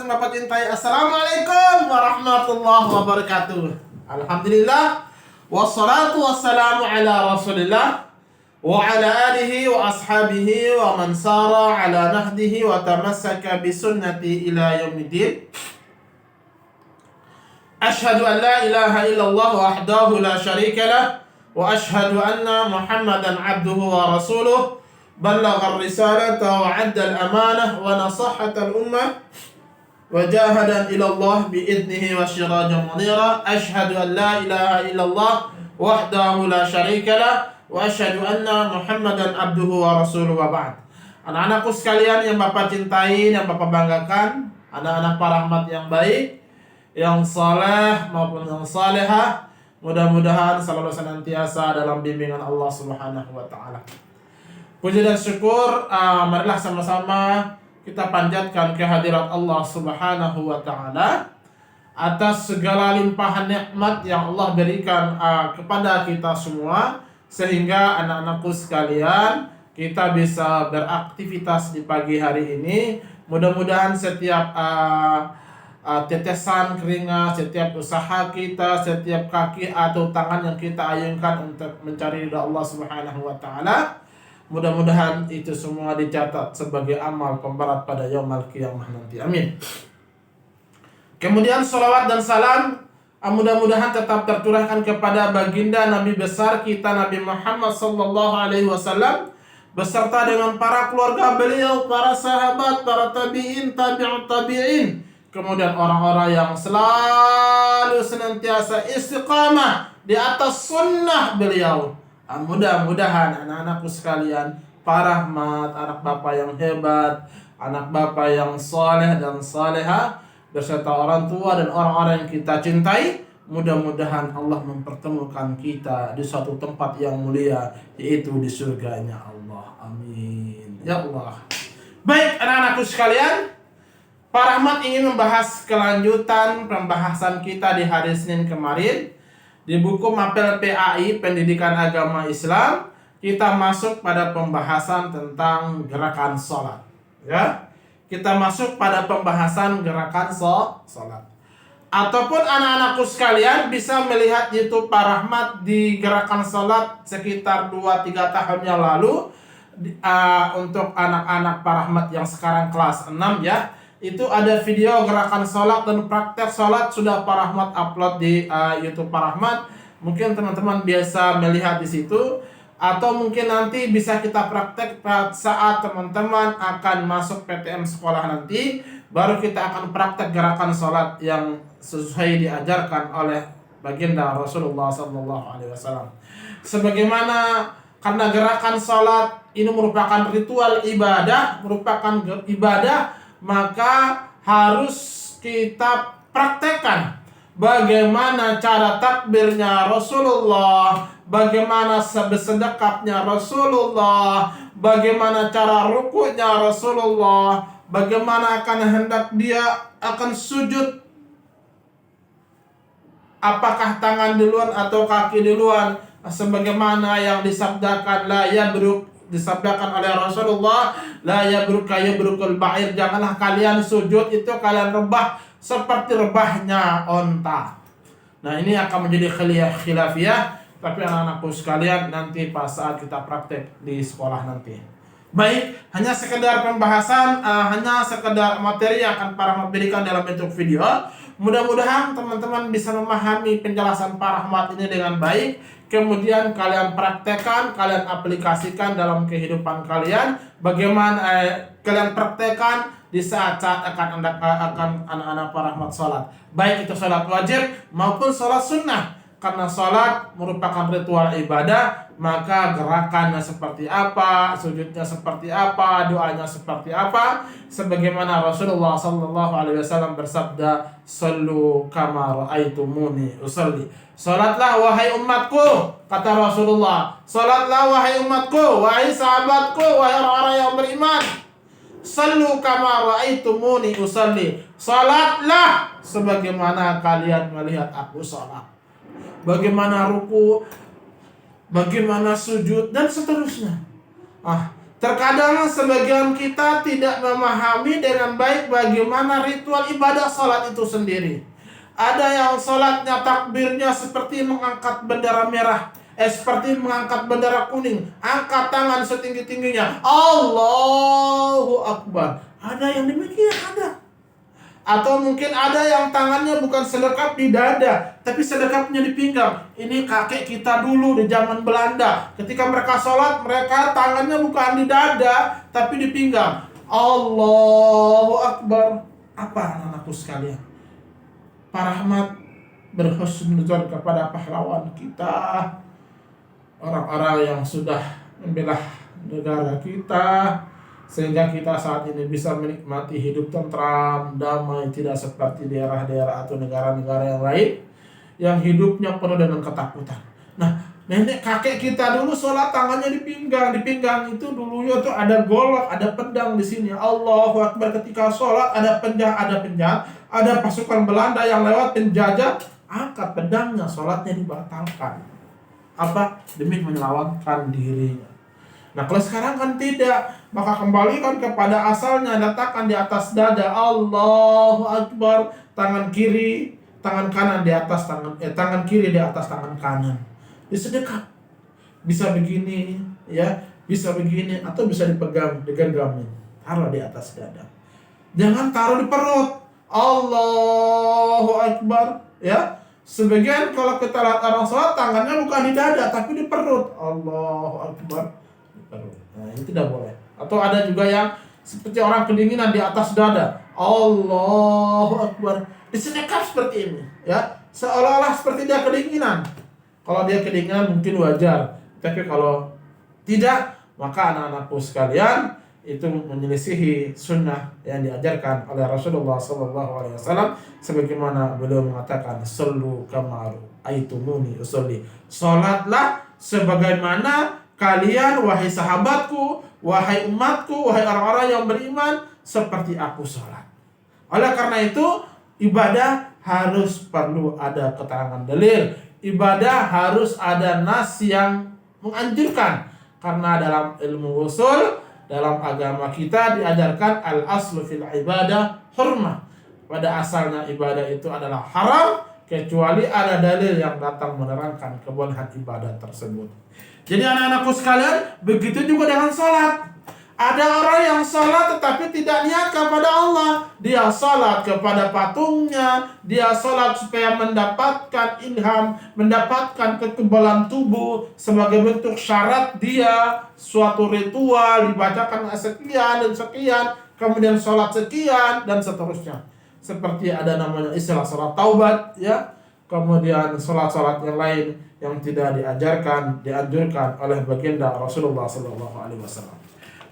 yang Bapak cintai, Assalamualaikum warahmatullahi wabarakatuh. Alhamdulillah, wassalatu wassalamu ala rasulillah wa ala alihi wa ashabihi wa man sara ala nahdihi wa tamassaka bisunnati ila yaumiddin. Ashhadu an la ilaha illallah wahdahu la syarika lah wa ashhadu anna Muhammadan abduhu wa rasuluh. Ballagha ar-risalata wa 'adda al-amanah wa nasahat al-ummah wa jahada ila Allah bi idnihi wa sirajan munira. Asyhadu an la ilaha illallah wahdahu la syarika lah wa asyhadu anna Muhammadan abduhu wa rasuluhu wa ba'd. Anak-anakku sekalian yang Bapak cintai, yang Bapak banggakan, anak-anak para rahmat yang baik, yang saleh maupun yang salehah, mudah-mudahan selalu senantiasa dalam bimbingan Allah Subhanahu wa taala. Puji dan syukur, marilah sama-sama kita panjatkan kehadirat Allah Subhanahu wa taala atas segala limpahan nikmat yang Allah berikan kepada kita semua, sehingga anak-anakku sekalian kita bisa beraktivitas di pagi hari ini. Mudah-mudahan setiap tetesan keringat, setiap usaha kita, setiap kaki atau tangan yang kita ayunkan untuk mencari ridha Allah Subhanahu wa taala, mudah-mudahan itu semua dicatat sebagai amal pemberat pada yaumul qiyamah nanti. Amin. Kemudian salawat dan salam mudah-mudahan tetap tercurahkan kepada baginda Nabi besar kita Nabi Muhammad sallallahu alaihi wasallam beserta dengan para keluarga beliau, para sahabat, para tabi'in, tabi'ut tabi'in, kemudian orang-orang yang selalu senantiasa istiqamah di atas sunnah beliau. Mudah-mudahan anak-anakku sekalian, para rahmat, anak bapak yang hebat, anak bapak yang saleh dan salehah, beserta orang tua dan orang-orang yang kita cintai, mudah-mudahan Allah mempertemukan kita di suatu tempat yang mulia, yaitu di surganya Allah. Amin. Ya Allah. Baik anak-anakku sekalian, para rahmat ingin membahas kelanjutan pembahasan kita di hari Senin kemarin. Di buku Mapel PAI Pendidikan Agama Islam, kita masuk pada pembahasan tentang gerakan sholat. Ya, kita masuk pada pembahasan gerakan sholat. Ataupun anak-anakku sekalian bisa melihat YouTube Pak Rahmat di gerakan sholat sekitar 2-3 tahun yang lalu. Untuk anak-anak Pak Rahmat yang sekarang kelas 6 ya, itu ada video gerakan sholat dan praktek sholat sudah Pak Rahmat upload di YouTube Pak Rahmat. Mungkin teman-teman biasa melihat di situ, atau mungkin nanti bisa kita praktek saat teman-teman akan masuk PTM sekolah nanti, baru kita akan praktek gerakan sholat yang sesuai diajarkan oleh baginda Rasulullah SAW. Sebagaimana karena gerakan sholat ini merupakan ritual ibadah, maka harus kita praktekkan bagaimana cara takbirnya Rasulullah, bagaimana sedekapnya Rasulullah, bagaimana cara rukuknya Rasulullah, bagaimana akan hendak dia akan sujud, apakah tangan duluan atau kaki duluan, sebagaimana yang disabdakan disabdakan oleh Rasulullah, la yabruka yabrukul ba'ir, janganlah kalian sujud itu kalian rebah seperti rebahnya onta. Nah, ini akan menjadi khilafiyah, tapi anak-anakku sekalian nanti pas saat kita praktek di sekolah nanti. Baik, hanya sekedar pembahasan, hanya sekedar materi yang akan Pak Rahmat berikan dalam bentuk video. Mudah-mudahan teman-teman bisa memahami penjelasan Pak Rahmat ini dengan baik. Kemudian kalian praktekkan, kalian aplikasikan dalam kehidupan kalian. Bagaimana kalian praktekkan di saat-saat akan anak-anak Pak Rahmat sholat, baik itu sholat wajib maupun sholat sunnah. Karena sholat merupakan ritual ibadah, maka gerakannya seperti apa, sujudnya seperti apa, doanya seperti apa, sebagaimana Rasulullah SAW bersabda, "Sallu kama ra'aitumuni usalli." Salatlah wahai umatku, kata Rasulullah. Salatlah wahai umatku, wahai sahabatku, wahai orang-orang yang beriman. Sallu kama ra'aitumuni usalli. Salatlah sebagaimana kalian melihat aku salat. Bagaimana ruku, bagaimana sujud dan seterusnya. Terkadang sebagian kita tidak memahami dengan baik bagaimana ritual ibadah sholat itu sendiri. Ada yang sholatnya takbirnya seperti mengangkat bendera merah, seperti mengangkat bendera kuning, angkat tangan setinggi-tingginya, Allahu Akbar. Ada yang demikian, ada. Atau mungkin ada yang tangannya bukan sedekap di dada, tapi sedekapnya di pinggang. Ini kakek kita dulu di zaman Belanda. Ketika mereka sholat, mereka tangannya bukan di dada, tapi di pinggang. Allahu Akbar. Apa anak-anakku sekalian? Pak Rahmat berhusnuzon kepada pahlawan kita, orang-orang yang sudah membela negara kita, sehingga kita saat ini bisa menikmati hidup tentram, damai, tidak seperti daerah-daerah atau negara-negara yang lain yang hidupnya penuh dengan ketakutan. Nah, nenek kakek kita dulu sholat tangannya di pinggang. Di pinggang itu dulunya tuh ada golok, ada pedang di sini. Allahu Akbar. Ketika sholat ada penjahat, ada pasukan Belanda yang lewat penjajah, angkat pedangnya, sholatnya dibatalkan. Apa? Demi menyelamatkan dirinya. Nah, kalau sekarang kan tidak, maka kembalikan kepada asalnya, letakkan di atas dada, Allahu Akbar, tangan kiri, tangan kanan di atas tangan kiri di atas tangan kanan. Disedekap. Bisa begini, ya, bisa begini, atau bisa dipegang, digenggamin, taruh di atas dada. Jangan taruh di perut. Allahu Akbar, ya. Sebagian kalau kita lihat orang sholat, tangannya bukan di dada, tapi di perut. Allahu Akbar. Nah, ini tidak boleh. Atau ada juga yang seperti orang kedinginan di atas dada. Allahu Akbar. Disedekap seperti ini, ya. Seolah-olah seperti dia kedinginan. Kalau dia kedinginan mungkin wajar. Tapi kalau tidak, maka anak-anakku sekalian, itu menyelisihi sunnah yang diajarkan oleh Rasulullah SAW, sebagaimana beliau mengatakan, "Sallu kama ra'aitumuni usolli." Salatlah sebagaimana kalian, wahai sahabatku, wahai umatku, wahai orang-orang yang beriman, seperti aku sholat. Oleh karena itu, ibadah harus perlu ada keterangan dalil. Ibadah harus ada nas yang menganjurkan. Karena dalam ilmu usul, dalam agama kita diajarkan al-aslu fil ibadah hurmah. Pada asalnya ibadah itu adalah haram, kecuali ada dalil yang datang menerangkan kebolehan ibadah tersebut. Jadi anak-anakku sekalian, begitu juga dengan sholat. Ada orang yang sholat tetapi tidak niat kepada Allah. Dia sholat kepada patungnya. Dia sholat supaya mendapatkan ilham, mendapatkan kekebalan tubuh sebagai bentuk syarat dia. Suatu ritual dibacakan sekian dan sekian, kemudian sholat sekian dan seterusnya. Seperti ada namanya istilah sholat taubat, ya. Kemudian sholat-sholat yang lain yang tidak dianjurkan oleh baginda Rasulullah SAW.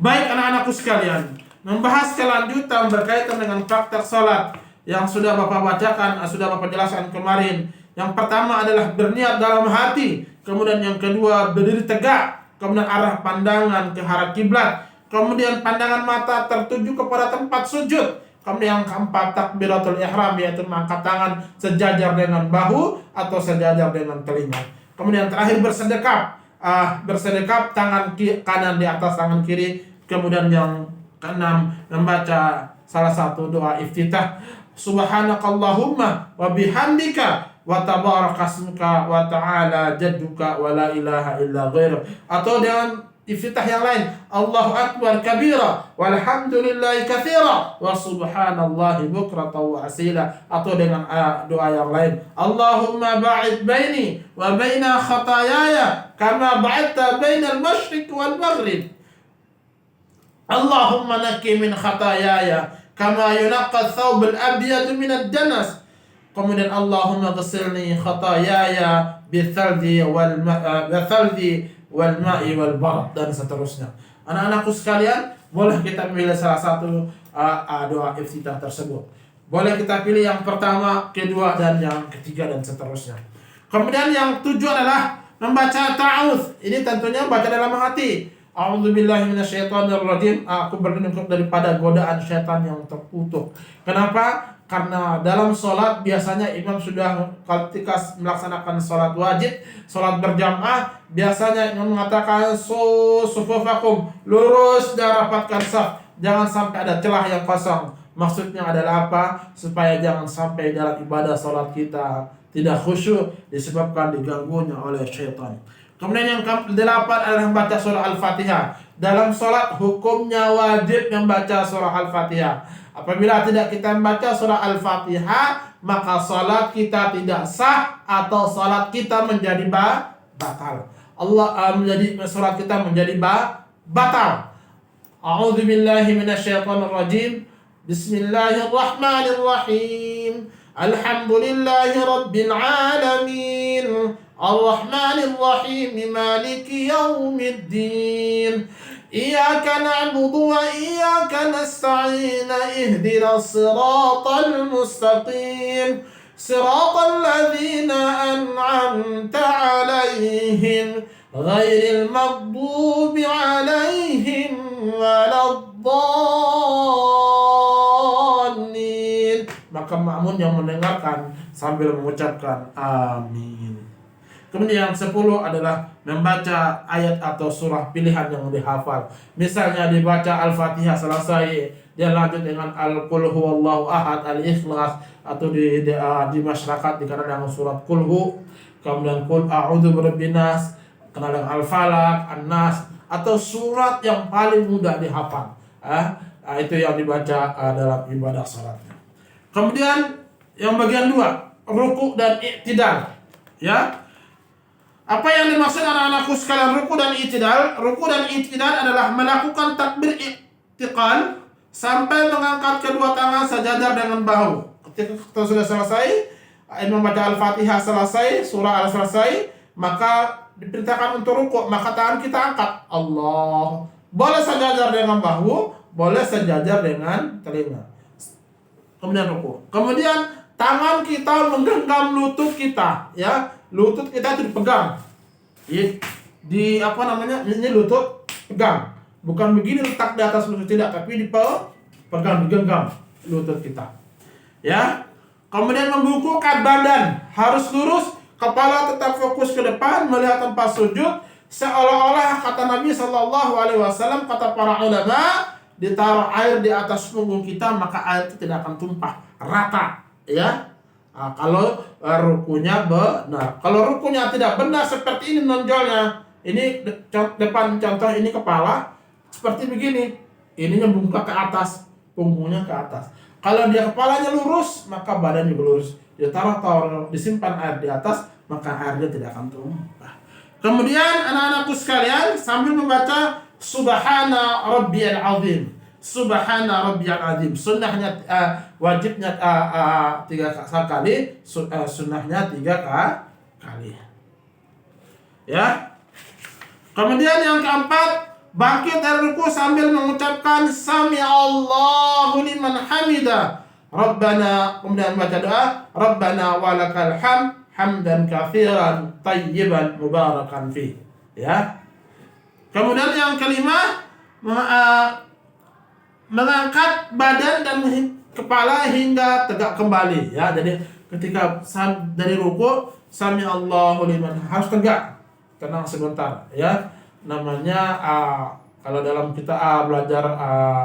Baik anak-anakku sekalian, membahas kelanjutan berkaitan dengan praktek sholat yang sudah Bapak bacakan, sudah Bapak jelaskan kemarin. Yang pertama adalah berniat dalam hati, kemudian yang kedua berdiri tegak, kemudian arah pandangan ke arah kiblat, kemudian pandangan mata tertuju kepada tempat sujud. Kemudian yang keempat takbiratul ihram, yaitu mengangkat tangan sejajar dengan bahu atau sejajar dengan telinga. Kemudian terakhir bersedekap tangan kanan di atas tangan kiri. Kemudian yang keenam membaca salah satu doa iftitah, subhanakallahumma wa bihamdika wa tabarakasmuka wa ta'ala jadduka wa la ilaha illa ghairuk. Atau dengan iftitah yang lain, Allahu Akbar kabira walhamdulillahi katsira wa subhanallahi bukratan wa asila. Atau dengan doa yang lain, Allahumma ba'id baini wa baina khataayaya kama ba'adta bainal masyriq wal maghrib. Allahumma naqi min khataayaya kama yunaqqa thawbul abyad min ad-danas. Kemudian Allahumma ghsilni khataayaya bithaldi wal ma'i wal barad, dan seterusnya. Anak-anakku sekalian, boleh kita pilih salah satu doa iftitah tersebut. Boleh kita pilih yang pertama, kedua, dan yang ketiga, dan seterusnya. Kemudian yang tujuh adalah membaca ta'awudz. Ini tentunya baca dalam hati. A'udzubillahi minasyaitonirrajim. Aku berlindung daripada godaan syaitan yang terkutuk. Kenapa? Karena dalam sholat biasanya imam sudah ketika melaksanakan sholat wajib, sholat berjamaah, biasanya imam mengatakan sufufakum, lurus dan rapatkan saf, jangan sampai ada celah yang kosong. Maksudnya adalah apa? Supaya jangan sampai dalam ibadah sholat kita tidak khusyuk disebabkan diganggunya oleh syaitan. Kemudian yang ke-8 adalah membaca surah Al-Fatihah. Dalam sholat hukumnya wajib membaca surah Al-Fatihah. Apabila tidak kita membaca surah Al-Fatihah, maka salat kita tidak sah atau salat kita menjadi batal. Menjadi salat kita menjadi batal. A'udzu billahi minasyaitonir rajim. Bismillahirrahmanirrahim. Alhamdulillahi rabbil alamin. Arrahmanir rahim. Maliki yaumiddin. إياك نعبد وإياك نستعين اهدنا الصراط المستقيم صراط الذين أنعمت عليهم غير المغضوب عليهم ولا الضالين. Maka makmum yang mendengarkan sambil mengucapkan amin. Kemudian yang 10 adalah membaca ayat atau surah pilihan yang dihafal. Misalnya dibaca Al-Fatihah selesai, dia lanjut dengan Al-Qul huwallahu ahad, Al-Ikhlas, atau di masyarakat dikenal dengan surat Qul, kemudian Qul a'udzu birabbin nas, kenal dengan Al-Falaq, An-Nas, atau surat yang paling mudah dihafal. Itu yang dibaca dalam ibadah salatnya. Kemudian yang bagian 2, ruku dan i'tidal. Ya. Apa yang dimaksud anak-anakku sekalian ruku dan i'tidal? Ruku dan i'tidal adalah melakukan takbir i'tiqal sampai mengangkat kedua tangan sejajar dengan bahu. Ketika kita sudah selesai, membaca Al-Fatihah selesai, surah selesai, maka diperintahkan untuk ruku, maka tangan kita angkat. Allah. Boleh sejajar dengan bahu, boleh sejajar dengan telinga. Kemudian ruku. Kemudian tangan kita menggenggam lutut kita, ya. Lutut kita itu dipegang. Di apa namanya? Ini lutut pegang. Bukan begini letak di atas lutut, tidak, tapi dipegang, digenggam lutut kita. Ya. Kemudian membungkukkan badan, harus lurus, kepala tetap fokus ke depan, melihat tempat sujud, seolah-olah kata Nabi SAW, kata para ulama, ditaruh air di atas punggung kita, maka air itu tidak akan tumpah, rata, ya. Kalau rukunya benar. Kalau rukunya tidak benar seperti ini nonjolnya, ini depan contoh, ini kepala seperti begini, ininya bungkuk ke atas, punggungnya ke atas. Kalau dia kepalanya lurus, maka badan juga lurus. Dia taruh disimpan air di atas, maka airnya tidak akan tumpah. Kemudian anak-anakku sekalian sambil membaca Subhana Rabbiyal Azim. Subhana Rabbiyal Azim. Sunnahnya wajibnya 3 kali, sunnahnya 3 kali. Ya. Kemudian yang keempat, bangkit dari ruku sambil mengucapkan Sami Allahu liman hamida. Rabbana, kemudian baca doa, Rabbana walakal hamd, hamdan katsiran tayyiban mubarakan fi. Ya. Kemudian yang kelima, mengangkat badan dan kepala hingga tegak kembali, ya. Jadi ketika dari ruku, Sami Allahu liman, harus tegak, tenang sebentar, ya. Namanya kalau dalam kita belajar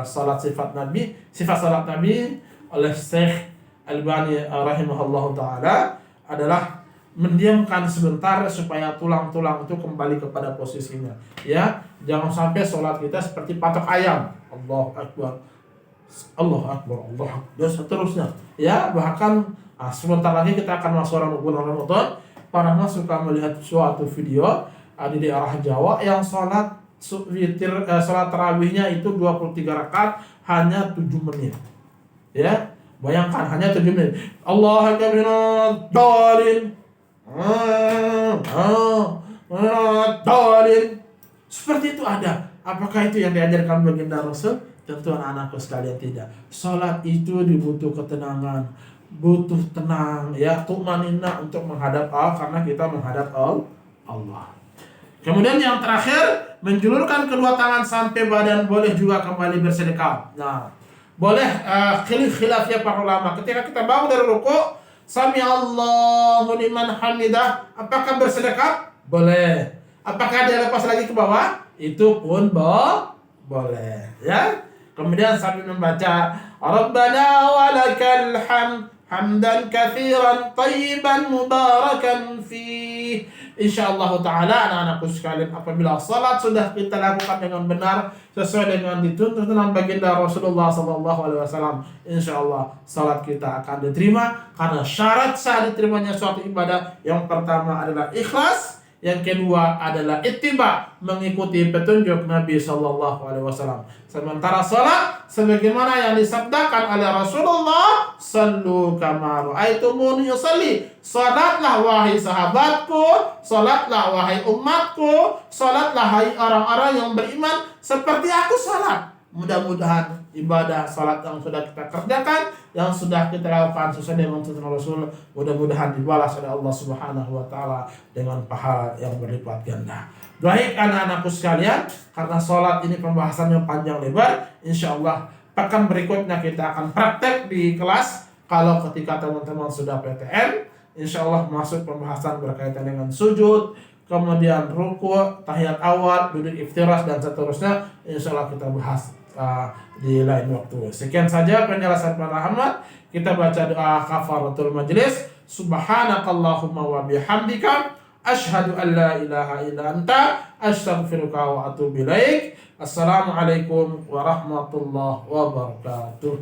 salat sifat salat Nabi oleh Syekh Albani rahimahullahu taala adalah mendiamkan sebentar supaya tulang-tulang itu kembali kepada posisinya, ya. Jangan sampai salat kita seperti patok ayam, Allahu Akbar, Allahu Akbar, Allahu Akbar, dan seterusnya, ya. Bahkan sebentar lagi kita akan masuk bulan Ramadan. Para suka melihat suatu video di daerah Jawa yang salat salat tarawihnya itu 23 rakaat hanya 7 menit. Ya, bayangkan hanya 7 menit. Allahu Akbar dalin. Dalin. Seperti itu ada. Apakah itu yang diajarkan baginda Rasul? Tentu anak-anakku sekalian tidak. Salat itu dibutuh ketenangan, butuh tenang, ya, tumanina untuk menghadap Allah, karena kita menghadap Allah. Kemudian yang terakhir, menjulurkan kedua tangan sampai badan, boleh juga kembali bersedekah. Nah, Boleh khilafnya para ulama. Ketika kita bangun dari ruku, sami Allahu liman hamidah, apakah bersedekap? Boleh. Apakah dia lepas lagi ke bawah? Itu pun boleh, ya. Kemudian sambil membaca Rabbana walakal hamd hamdan katsiran tayyiban mubarakan fi. Insyaallah taala anak-anakku sekalian, apabila salat sudah kita lakukan dengan benar sesuai dengan dituntunan baginda Rasulullah sallallahu alaihi wasallam, insyaallah salat kita akan diterima, karena syarat sah diterimanya suatu ibadah yang pertama adalah ikhlas, yang kedua adalah ittiba, mengikuti petunjuk Nabi sallallahu alaihi wasallam. Sementara salat sebagaimana yang disabdakan oleh Rasulullah, sallu kama ra'aitumuni usalli. Salatlah wahai sahabatku, salatlah wahai umatku, salatlah wahai orang-orang yang beriman seperti aku salat. Mudah-mudahan ibadah salat yang sudah kita kerjakan, yang sudah kita lakukan sesuai dengan tuntunan Rasul, mudah-mudahan dibalas oleh Allah Subhanahu wa taala dengan pahala yang berlipat ganda. Baik anak-anakku sekalian, karena salat ini pembahasannya panjang lebar, insyaallah pekan berikutnya kita akan praktek di kelas. Kalau ketika teman-teman sudah PTN, insyaallah masuk pembahasan berkaitan dengan sujud, kemudian ruku, tahiyat awal, duduk iftirash dan seterusnya, insyaallah kita bahas di lain waktu. Sekian saja penjelasan Pak Ahmad. Kita baca doa kafaratul majlis. Subhanakallahumma wa bihamdika asyhadu an la ilaha illa anta astaghfiruka wa atubu ilaik. Assalamualaikum warahmatullahi wabarakatuh.